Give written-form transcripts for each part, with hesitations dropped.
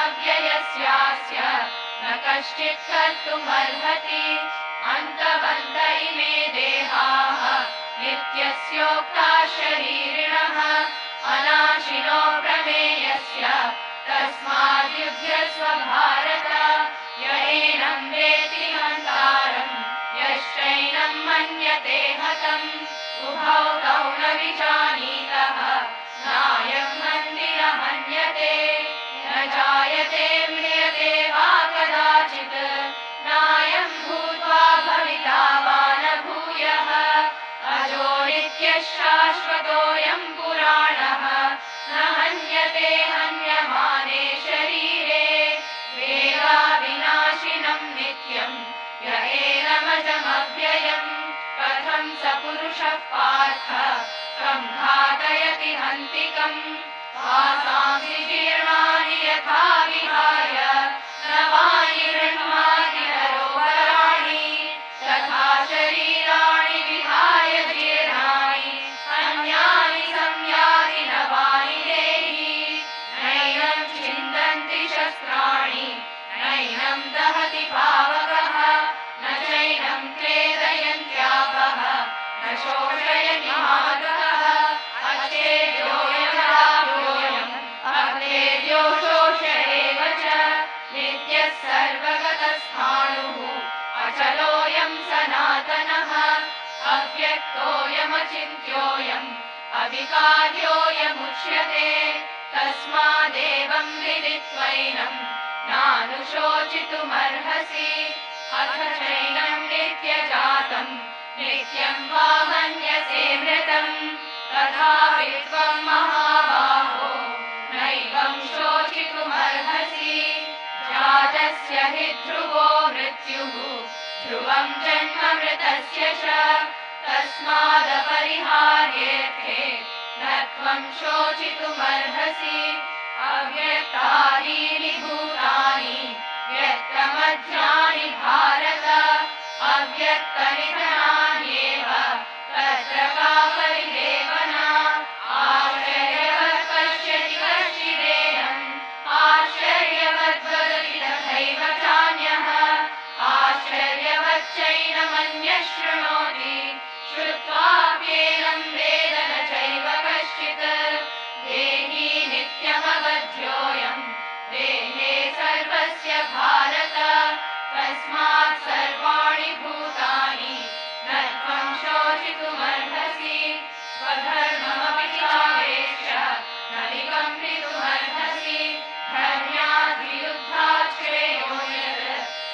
विनाशमव्ययस्यास्य न कश्चित् कर्तुमर्हति अन्तवन्त इमे देहाः नित्यस्योक्ता शरीरिणः अनाशिनो प्रमेयस्य तस्माद्युध्यस्व भारत य एनं वेत्ति हन्तारं यश्चैनं मन्यते हतम् उभौ तौ न विजानीतः नायं हन्ति न हन्यते न जायते म्रियते वा कदाचित् नायं भूत्वा भविता वा न भूयः अजो नित्यः शाश्वतोऽयं पुराणः न हन्यते हन्यमाने शरीरे वेदाविनाशिनं नित्यं य एनमजमव्ययम् कथं स पुरुषः पार्थ कं घातयति हन्तिकम् वासांसि जीर्णानि यथा विहाय नवानि गृह्णाति नरोपराणि तथा शरीराणि विहाय जीर्णानि अन्यानि संयाति नवानि देहि नैनं छिन्दन्ति शस्त्राणि नैनं दहति पावकः न चैनं क्लेदयन्त्यापः न शोषयति मारुतः अच्छेद्योऽयमदाभ्योऽयम् अक्लेद्यो शोष एव च नित्यः सर्वगतस्थाणुः अचलोऽयं सनातनः अव्यक्तोऽयमचिन्त्योऽयम् अविकार्योऽयमुच्यते तस्मादेवं विदित्वैनं नानुशोचितुमर्हसि अथ चैनं नित्यजातं नित्यं वा मन्यसे मृतं तथापि त्वं महाबाहो नैवं शोचितुमर्हसि जातस्य हि ध्रुवो मृत्युः ध्रुवं जन्म मृतस्य च तस्मादपरिहार्येऽर्थे न त्वं शोचितुमर्हसि अव्यक्तानि भूतानि व्यक्तमध्यानि भारत अव्यक्तनिधनान्येव तत्र का परिदेवना आश्चर्यवत् पश्यति कश्चिदेनम् आश्चर्यवत् वदति तथैव चान्यः आश्चर्यवच्चैनमन्यः शृणोति श्रुत्वाप्येनं वेद न चैव कश्चित् देही नित्यमवध्योऽयं देहे सर्वस्य भारत तस्मात् सर्वाणि भूतानि न त्वं शोचितुमर्हसि स्वधर्ममपि चावेक्ष्य न विकम्पितुमर्हसि धर्म्याद्वियुद्धात् श्रेयो यत्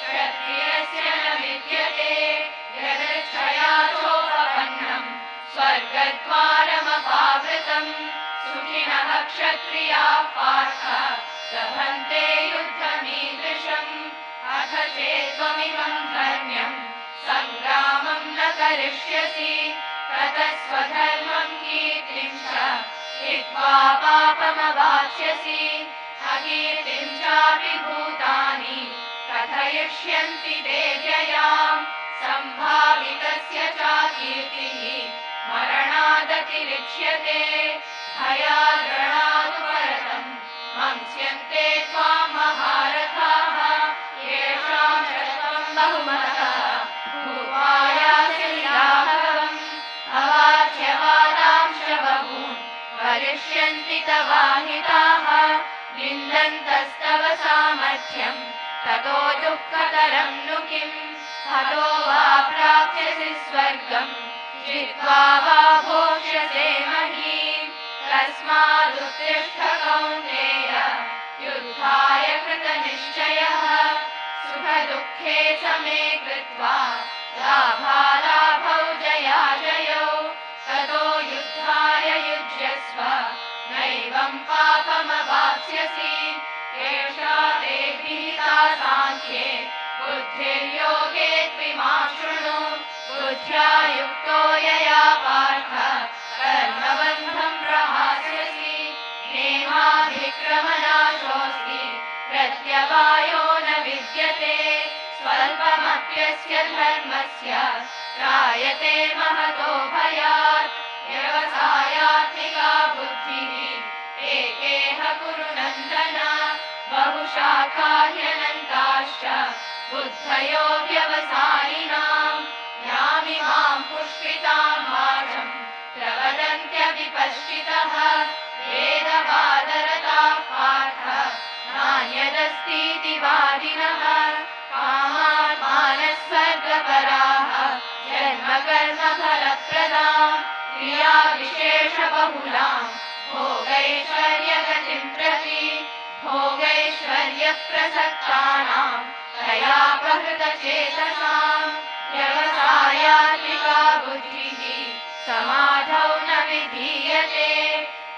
क्षत्रियस्य न विद्यते यदक्षयाचोपपन्नं स्वर्गद्वारमपावृतं सुखिनः क्षत्रियाः पार्थ लभन्ते युद्धमीदृशम् अथ चेत्त्वमिमं धर्म्यं सङ्ग्रामं न करिष्यसि ततः स्वधर्मं कीर्तिं च हित्वा पापमवाप्स्यसि अकीर्तिं चापि भूतानि कथयिष्यन्ति ते व्ययाम् सम्भावितस्य चाकीर्तिः मरणादतिरिच्यते भयाद्रणादुपरतं मंस्यन्ते त्वां महारथाः येषां च त्वं बहुमतः भूत्वा यासि लाघवम् अवाच्यवादांश्च बहून् वरिष्यन्ति तवाहिताः निन्दन्तस्तव सामर्थ्यं ततो दुःखतरं नु किम् हतो वा प्राप्स्यसि स्वर्गं जित्वा वा भोक्ष्यसे महीम् तस्मादुत्तिष्ठ कौन्तेय युद्धाय कृतनिश्चयः सुखदुःखे समे कृत्वा लाभालाभौ जयाजयौ ततो युद्धाय युज्यस्व नैवं पापमवाप्स्यसि एषा ते विहिता साङ्ख्ये बुद्धिर्योगे त्विमां शृणु बुद्ध्या युक्तो यया पार्थ कर्मबन्धं प्रहास्यसि नेहाभिक्रमनाशोऽस्ति प्रत्यवायो न विद्यते स्वल्पमप्यस्य धर्मस्य त्रायते महतो भयात् व्यवसायात्मिका बुद्धिः एकेह कुरु नन्दन। बाह्यनन्ताश्च बुद्धयो व्यवसायिनां यामिमां पुष्पितां वाचं प्रवदन्त्यविपश्चितः वेदवादरताः पार्थ नान्यदस्तीति वादिनः कामात्मानः स्वर्गपराः जन्मकर्मफलप्रदां क्रियाविशेषबहुलां भोगैश्वर्यगतिं प्रति भोगैश्वर्यप्रसक्तानां तया प्रहृतचेतसां व्यवसायात्मिका बुद्धिः समाधौ न विधीयते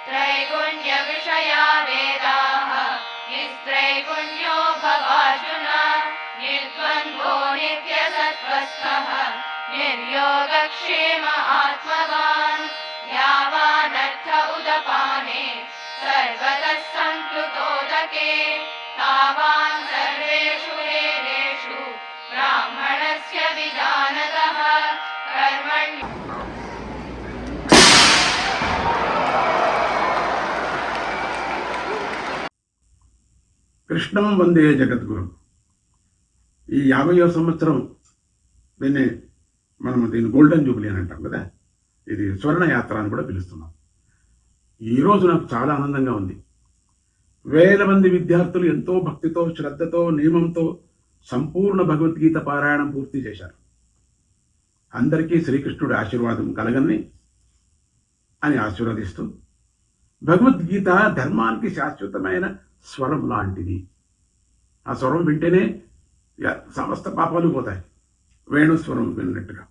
त्रैगुण्यविषया वेदाः निस्त्रैगुण्यो भवार्जुन निर्द्वन्द्वो नित्यसत्त्वस्थः निर्योगक्षेम आत्मवान् यावानर्थ उदपाने सर्वतः संप्लुतोदके तावान् सर्वेषु वेदेषु ब्राह्मणस्य विजानतः कर्मण्य కృష్ణం వందే జగద్గురు. ఈ 50వ సంవత్సరం దీన్ని గోల్డెన్ జూబ్లీ అని అంటాం కదా, ఇది స్వర్ణయాత్ర అని కూడా పిలుస్తున్నాం. ఈరోజు నాకు చాలా ఆనందంగా ఉంది. వేల మంది విద్యార్థులు ఎంతో భక్తితో, శ్రద్ధతో, నియమంతో సంపూర్ణ భగవద్గీత పారాయణం పూర్తి చేశారు. అందరికీ శ్రీకృష్ణుడి ఆశీర్వాదం కలగని అని ఆశీర్వదిస్తూ, భగవద్గీత ధర్మానికి శాశ్వతమైన స్వరం లాంటిది. ఆ స్వరం వింటేనే సమస్త పాపాలు పోతాయి, వేణుస్వరం విన్నట్టుగా.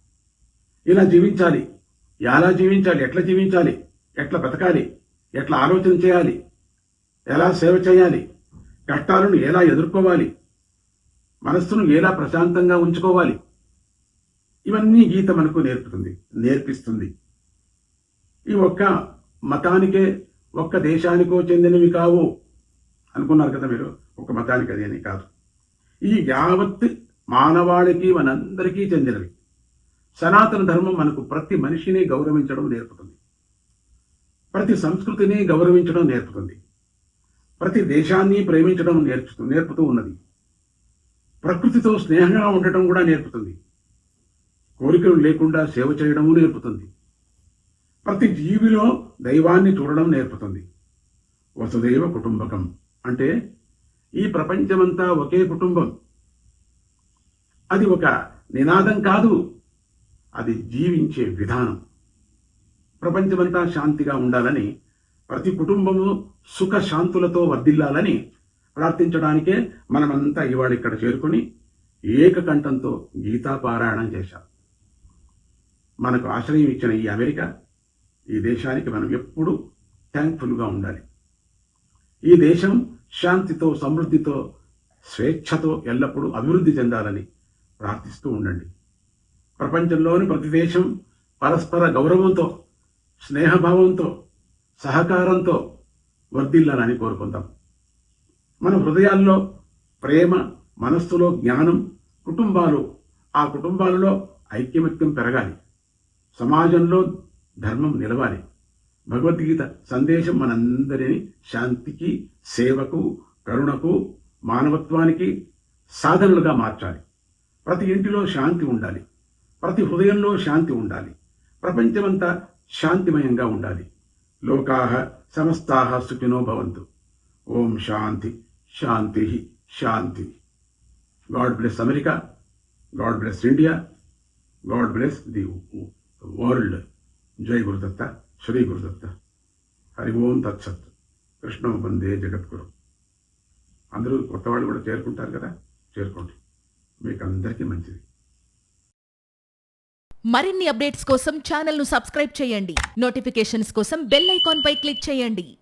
ఇలా జీవించాలి, ఎలా జీవించాలి, ఎట్లా జీవించాలి, ఎట్లా బతకాలి, ఎట్లా ఆలోచన చేయాలి, ఎలా సేవ చేయాలి, కష్టాలను ఎలా ఎదుర్కోవాలి, మనస్సును ఎలా ప్రశాంతంగా ఉంచుకోవాలి, ఇవన్నీ గీత మనకు నేర్పిస్తుంది. ఈ ఒక్క మతానికే, ఒక్క దేశానికో చెందినవి కావు అనుకున్నారు కదా మీరు. ఒక మతానికి అది అని కాదు, ఈ యావత్ మానవాళికి, మనందరికీ చెందినవి. సనాతన ధర్మం మనకు ప్రతి మనిషిని గౌరవించడం నేర్పుతుంది, ప్రతి సంస్కృతిని గౌరవించడం నేర్పుతుంది, ప్రతి దేశాన్ని ప్రేమించడం నేర్పుతూ ఉన్నది. ప్రకృతితో స్నేహంగా ఉండటం కూడా నేర్పుతుంది, కోరికలు లేకుండా సేవ చేయడము నేర్పుతుంది, ప్రతి జీవిలో దైవాన్ని చూడడం నేర్పుతుంది. వసుదైవ కుటుంబకం అంటే ఈ ప్రపంచమంతా ఒకే కుటుంబం. అది ఒక నినాదం కాదు, అది జీవించే విధానం. ప్రపంచమంతా శాంతిగా ఉండాలని, ప్రతి కుటుంబము సుఖ శాంతులతో వర్ధిల్లాలని ప్రార్థించడానికే మనమంతా ఇవాళ ఇక్కడ చేరుకుని ఏకకంఠంతో గీతాపారాయణం చేశాం. మనకు ఆశ్రయం ఇచ్చిన ఈ అమెరికా, ఈ దేశానికి మనం ఎప్పుడూ థ్యాంక్ఫుల్గా ఉండాలి. ఈ దేశం శాంతితో, సమృద్ధితో, స్వేచ్ఛతో ఎల్లప్పుడూ అభివృద్ధి చెందాలని ప్రార్థిస్తూ ఉండండి. ప్రపంచంలోని ప్రతి దేశం పరస్పర గౌరవంతో, స్నేహభావంతో, సహకారంతో వర్ధిల్లాలని కోరుకుందాం. మన హృదయాల్లో ప్రేమ, మనస్సులో జ్ఞానం, ఆ కుటుంబాలలో ఐక్యమత్యం పెరగాలి, సమాజంలో ధర్మం నిలవాలి. భగవద్గీత సందేశం మనందరినీ శాంతికి, సేవకు, కరుణకు, మానవత్వానికి సాధనలుగా మార్చాలి. ప్రతి ఇంటిలో శాంతి ఉండాలి, ప్రతి హృదయంలో శాంతి ఉండాలి, ప్రపంచమంతా శాంతిమయంగా ఉండాలి. లోకాః సమస్తాః సుఖినో భవంతు. ఓం శాంతి శాంతి శాంతి. God bless America, God bless India, God bless the world. జై గురుదత్త, శ్రీ గురుదత్త. హరి ఓం తత్సత్. కృష్ణం వందే జగద్గురు. అందరూ కొత్త వాళ్ళు కూడా చేరుకుంటారు కదా, చేరుకోండి, మీకు అందరికీ మంచిది. మరిన్ని అప్డేట్స్ కోసం ఛానల్ను సబ్స్క్రైబ్ చేయండి. నోటిఫికేషన్స్ కోసం బెల్ ఐకాన్ పై క్లిక్ చేయండి.